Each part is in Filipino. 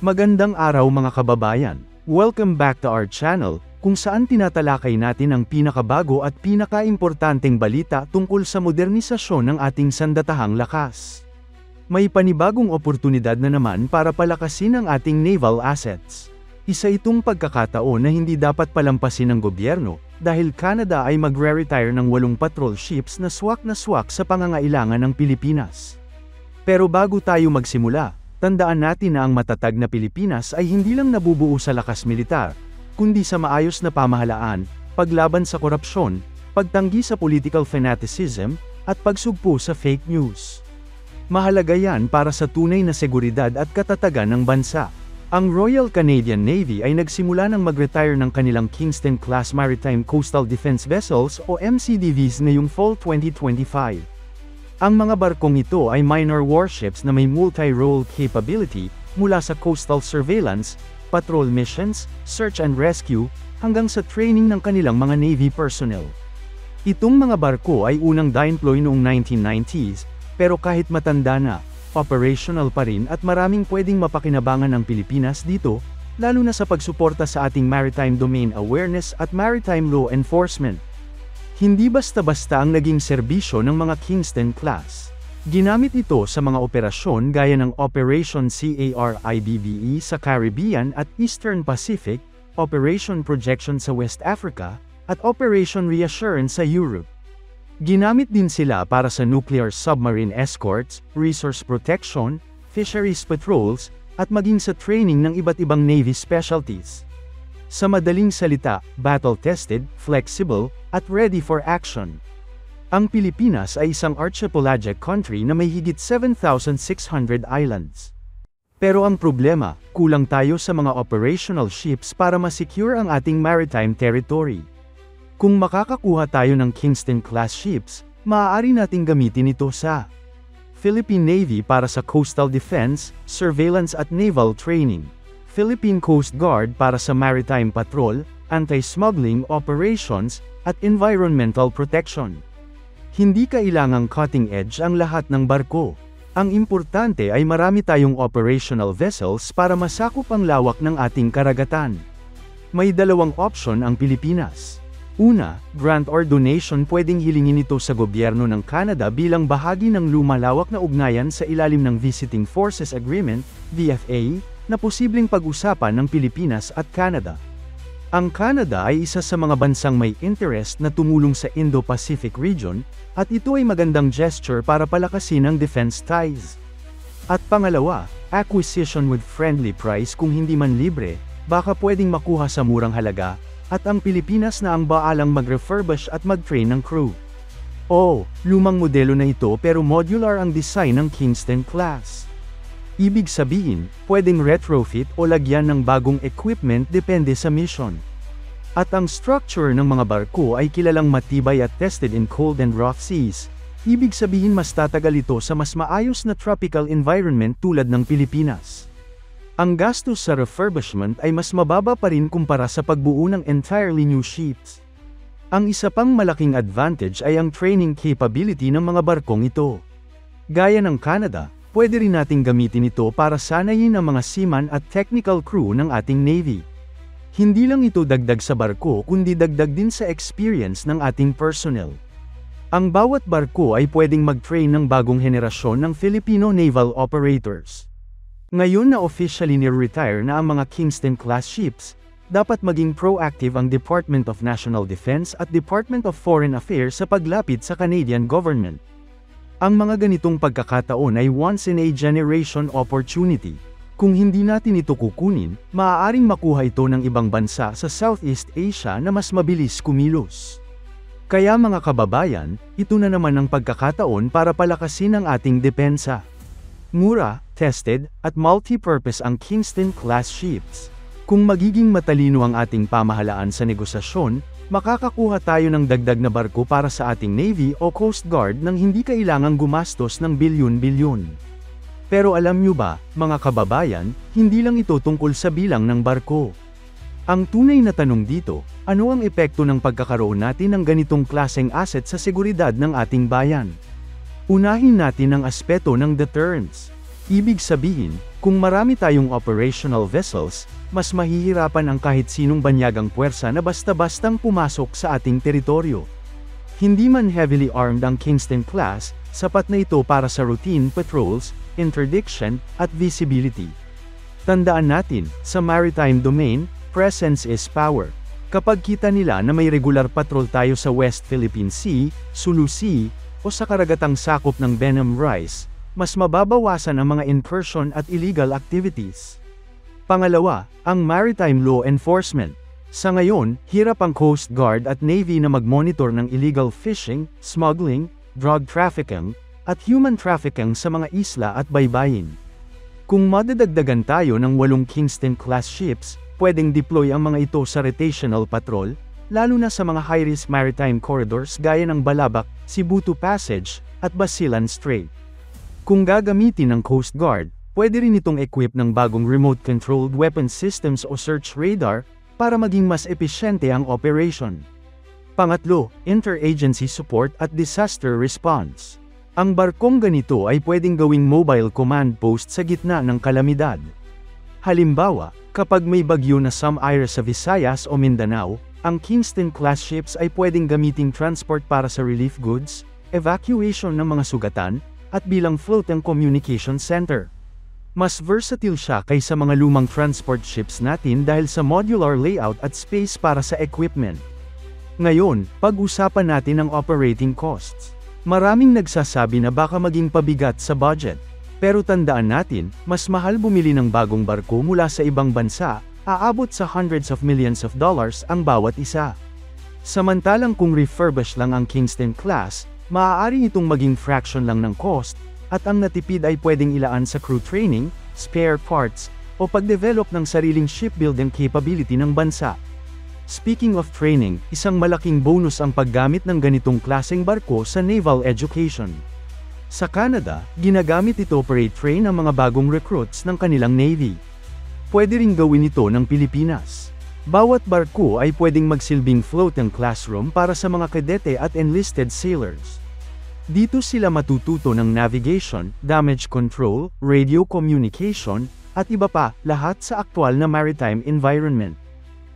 Magandang araw mga kababayan. Welcome back to our channel, kung saan tinatalakay natin ang pinakabago at pinakaimportanteng balita tungkol sa modernisasyon ng ating sandatahang lakas. May panibagong oportunidad na naman para palakasin ang ating naval assets. Isa itong pagkakataon na hindi dapat palampasin ng gobyerno, dahil Canada ay magre-retire ng 8 patrol ships na swak sa pangangailangan ng Pilipinas. Pero bago tayo magsimula, tandaan natin na ang matatag na Pilipinas ay hindi lang nabubuo sa lakas militar, kundi sa maayos na pamahalaan, paglaban sa korupsyon, pagtanggi sa political fanaticism, at pagsugpo sa fake news. Mahalaga yan para sa tunay na seguridad at katatagan ng bansa. Ang Royal Canadian Navy ay nagsimula ng mag-retire ng kanilang Kingston-class Maritime Coastal Defense Vessels o MCDVs ngayong Fall 2025. Ang mga barkong ito ay minor warships na may multi-role capability, mula sa coastal surveillance, patrol missions, search and rescue, hanggang sa training ng kanilang mga Navy personnel. Itong mga barko ay unang na-employ noong 1990s, pero kahit matanda na, operational pa rin at maraming pwedeng mapakinabangan ng Pilipinas dito, lalo na sa pagsuporta sa ating maritime domain awareness at maritime law enforcement. Hindi basta-basta ang naging serbisyo ng mga Kingston class. Ginamit ito sa mga operasyon gaya ng Operation CARIBBE sa Caribbean at Eastern Pacific, Operation Projection sa West Africa, at Operation Reassurance sa Europe. Ginamit din sila para sa nuclear submarine escorts, resource protection, fisheries patrols, at maging sa training ng iba't ibang Navy specialties. Sa madaling salita, battle-tested, flexible, at ready for action. Ang Pilipinas ay isang archipelagic country na may higit 7,600 islands. Pero ang problema, kulang tayo sa mga operational ships para ma-secure ang ating maritime territory. Kung makakakuha tayo ng Kingston-class ships, maaari nating gamitin ito sa Philippine Navy para sa coastal defense, surveillance at naval training. Philippine Coast Guard para sa maritime patrol, anti-smuggling operations, at environmental protection. Hindi kailangang cutting edge ang lahat ng barko. Ang importante ay marami tayong operational vessels para masakop ang lawak ng ating karagatan. May dalawang option ang Pilipinas. Una, grant or donation. Pwedeng hilingin ito sa gobyerno ng Canada bilang bahagi ng lumalawak na ugnayan sa ilalim ng Visiting Forces Agreement, VFA, na posibleng pag-usapan ng Pilipinas at Canada. Ang Canada ay isa sa mga bansang may interest na tumulong sa Indo-Pacific region, at ito ay magandang gesture para palakasin ang defense ties. At pangalawa, acquisition with friendly price. Kung hindi man libre, baka pwedeng makuha sa murang halaga, at ang Pilipinas na ang baalang mag-refurbish at mag-train ng crew. Lumang modelo na ito pero modular ang design ng Kingston class. Ibig sabihin, pwedeng retrofit o lagyan ng bagong equipment depende sa mission. At ang structure ng mga barko ay kilalang matibay at tested in cold and rough seas. Ibig sabihin mas tatagal ito sa mas maayos na tropical environment tulad ng Pilipinas. Ang gastos sa refurbishment ay mas mababa pa rin kumpara sa pagbuo ng entirely new ships. Ang isa pang malaking advantage ay ang training capability ng mga barkong ito. Gaya ng Canada, pwede rin nating gamitin ito para sanayin ang mga seaman at technical crew ng ating Navy. Hindi lang ito dagdag sa barko kundi dagdag din sa experience ng ating personnel. Ang bawat barko ay pwedeng mag-train ng bagong henerasyon ng Filipino naval operators. Ngayon na officially ni-retire na ang mga Kingston-class ships, dapat maging proactive ang Department of National Defense at Department of Foreign Affairs sa paglapit sa Canadian government. Ang mga ganitong pagkakataon ay once-in-a-generation opportunity. Kung hindi natin ito kukunin, maaaring makuha ito ng ibang bansa sa Southeast Asia na mas mabilis kumilos. Kaya mga kababayan, ito na naman ang pagkakataon para palakasin ang ating depensa. Mura, tested, at multi-purpose ang Kingston-class ships. Kung magiging matalino ang ating pamahalaan sa negosasyon, makakakuha tayo ng dagdag na barko para sa ating Navy o Coast Guard nang hindi kailangang gumastos ng bilyon-bilyon. Pero alam nyo ba, mga kababayan, hindi lang ito tungkol sa bilang ng barko. Ang tunay na tanong dito, ano ang epekto ng pagkakaroon natin ng ganitong klaseng asset sa seguridad ng ating bayan? Unahin natin ang aspeto ng deterrence. Ibig sabihin, Kung marami tayong operational vessels, mas mahihirapan ang kahit sinong banyagang puwersa na basta-bastang pumasok sa ating teritoryo. Hindi man heavily armed ang Kingston class, sapat na ito para sa routine patrols, interdiction, at visibility. Tandaan natin, sa maritime domain, presence is power. Kapag kita nila na may regular patrol tayo sa West Philippine Sea, Sulu Sea, o sa karagatang sakop ng Benham Rice, mas mababawasan ang mga incursion at illegal activities. Pangalawa, ang maritime law enforcement. Sa ngayon, hirap ang Coast Guard at Navy na mag-monitor ng illegal fishing, smuggling, drug trafficking, at human trafficking sa mga isla at baybayin. Kung madadagdagan tayo ng 8 Kingston-class ships, pwedeng deploy ang mga ito sa rotational patrol, lalo na sa mga high-risk maritime corridors gaya ng Balabac, Sibutu Passage, at Basilan Strait. Kung gagamitin ng Coast Guard, pwede rin itong equip ng bagong remote-controlled weapon systems o search radar, para maging mas episyente ang operation. Pangatlo, interagency support at disaster response. Ang barkong ganito ay pwedeng gawing mobile command post sa gitna ng kalamidad. Halimbawa, kapag may bagyo na Sam-Ira sa Visayas o Mindanao, ang Kingston-class ships ay pwedeng gamiting transport para sa relief goods, evacuation ng mga sugatan, at bilang floating communication center. Mas versatile siya kaysa mga lumang transport ships natin dahil sa modular layout at space para sa equipment. Ngayon, pag-usapan natin ang operating costs. Maraming nagsasabi na baka maging pabigat sa budget. Pero tandaan natin, mas mahal bumili ng bagong barko mula sa ibang bansa, aabot sa hundreds of millions of dollars ang bawat isa. Samantalang kung refurbish lang ang Kingston class, maaari itong maging fraction lang ng cost, at ang natipid ay pwedeng ilaan sa crew training, spare parts, o pag-develop ng sariling shipbuilding capability ng bansa. Speaking of training, isang malaking bonus ang paggamit ng ganitong klaseng barko sa naval education. Sa Canada, ginagamit ito para train ang mga bagong recruits ng kanilang navy. Pwede ring gawin ito ng Pilipinas. Bawat barko ay pwedeng magsilbing floating classroom para sa mga kadete at enlisted sailors. Dito sila matututo ng navigation, damage control, radio communication, at iba pa, lahat sa aktwal na maritime environment.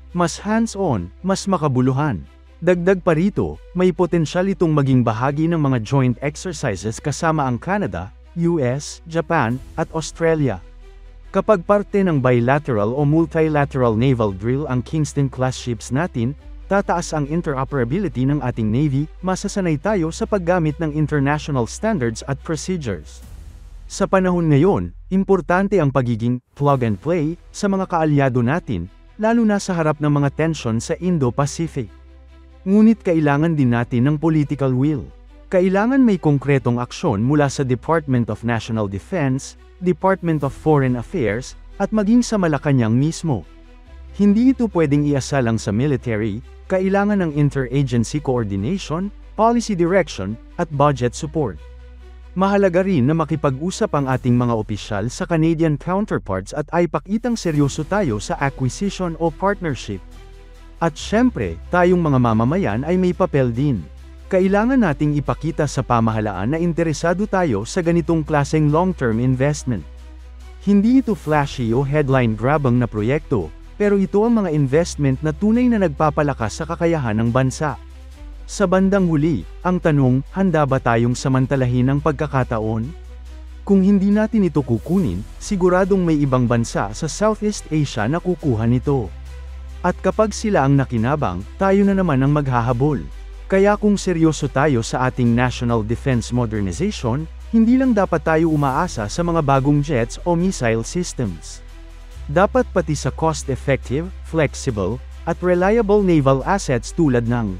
Mas hands-on, mas makabuluhan. Dagdag pa rito, may potensyal itong maging bahagi ng mga joint exercises kasama ang Canada, US, Japan, at Australia. Kapag parte ng bilateral o multilateral naval drill ang Kingston-class ships natin, tataas ang interoperability ng ating Navy, masasanay tayo sa paggamit ng international standards at procedures. Sa panahon ngayon, importante ang pagiging plug and play sa mga kaalyado natin, lalo na sa harap ng mga tensyon sa Indo-Pacific. Ngunit kailangan din natin ng political will. Kailangan may konkretong aksyon mula sa Department of National Defense, Department of Foreign Affairs, at maging sa Malacanang mismo. Hindi ito pwedeng iasa lang sa military, kailangan ng interagency coordination, policy direction, at budget support. Mahalaga rin na makipag-usap ang ating mga opisyal sa Canadian counterparts at ay pakitang seryoso tayo sa acquisition o partnership. At syempre, tayong mga mamamayan ay may papel din. Kailangan nating ipakita sa pamahalaan na interesado tayo sa ganitong klaseng long-term investment. Hindi ito flashy o headline-grabbing na proyekto, pero ito ang mga investment na tunay na nagpapalakas sa kakayahan ng bansa. Sa bandang huli, ang tanong, handa ba tayong samantalahin ang pagkakataon? Kung hindi natin ito kukunin, siguradong may ibang bansa sa Southeast Asia na kukuha nito. At kapag sila ang nakinabang, tayo na naman ang maghahabol. Kaya kung seryoso tayo sa ating national defense modernization, hindi lang dapat tayo umaasa sa mga bagong jets o missile systems. Dapat pati sa cost-effective, flexible, at reliable naval assets tulad ng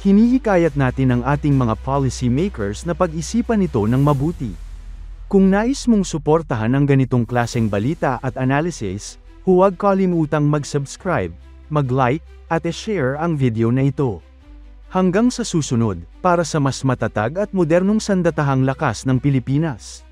hinihikayat natin ang ating mga policy makers na pag-isipan ito ng mabuti. Kung nais mong suportahan ang ganitong klaseng balita at analysis, huwag kalimutang mag-subscribe, mag-like, at i-share ang video na ito. Hanggang sa susunod, para sa mas matatag at modernong sandatahang lakas ng Pilipinas.